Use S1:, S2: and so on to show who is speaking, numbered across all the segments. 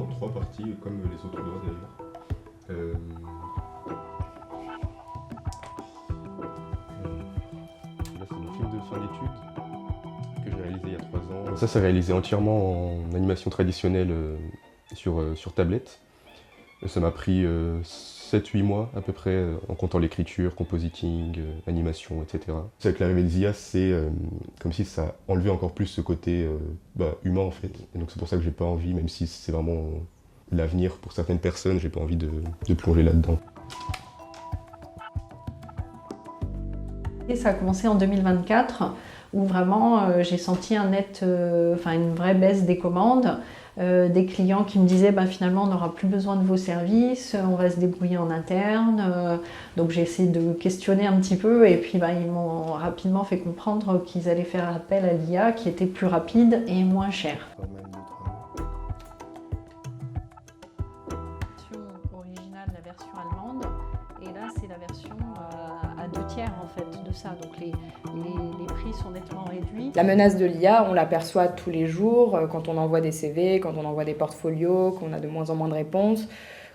S1: en 3 parties, comme les autres doigts d'ailleurs. Là, c'est mon film de fin d'études que j'ai réalisé il y a 3 ans. Ça, c'est réalisé entièrement en animation traditionnelle sur tablette. Ça m'a pris 7-8 mois à peu près, en comptant l'écriture, compositing, animation, etc. C'est avec l'arrivée de Zia, c'est comme si ça enlevait encore plus ce côté humain en fait. Et donc c'est pour ça que j'ai pas envie, même si c'est vraiment l'avenir pour certaines personnes, j'ai pas envie de plonger là-dedans.
S2: Et ça a commencé en 2024, où vraiment j'ai senti une vraie baisse des commandes. Des clients qui me disaient finalement on n'aura plus besoin de vos services, on va se débrouiller en interne. Donc j'ai essayé de questionner un petit peu et puis ils m'ont rapidement fait comprendre qu'ils allaient faire appel à l'IA qui était plus rapide et moins cher. La version originale, la version allemande, et là c'est la version à 2/3 en fait de ça. Donc les prix sont nettement réduits.
S3: La menace de l'IA, on l'aperçoit tous les jours quand on envoie des CV, quand on envoie des portfolios, qu'on a de moins en moins de réponses.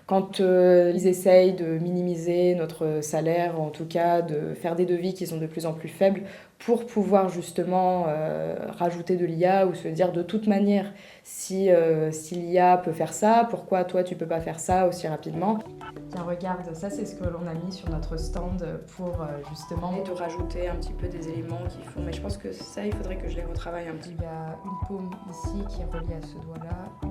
S3: Quand ils essayent de minimiser notre salaire, en tout cas de faire des devis qui sont de plus en plus faibles pour pouvoir justement rajouter de l'IA ou se dire de toute manière si l'IA peut faire ça, pourquoi toi tu peux pas faire ça aussi rapidement. Tiens, regarde, ça c'est ce que l'on a mis sur notre stand pour justement de rajouter un petit peu des éléments qui font, mais je pense que ça il faudrait que je les retravaille un petit peu. Il y a une paume ici qui est reliée à ce doigt-là.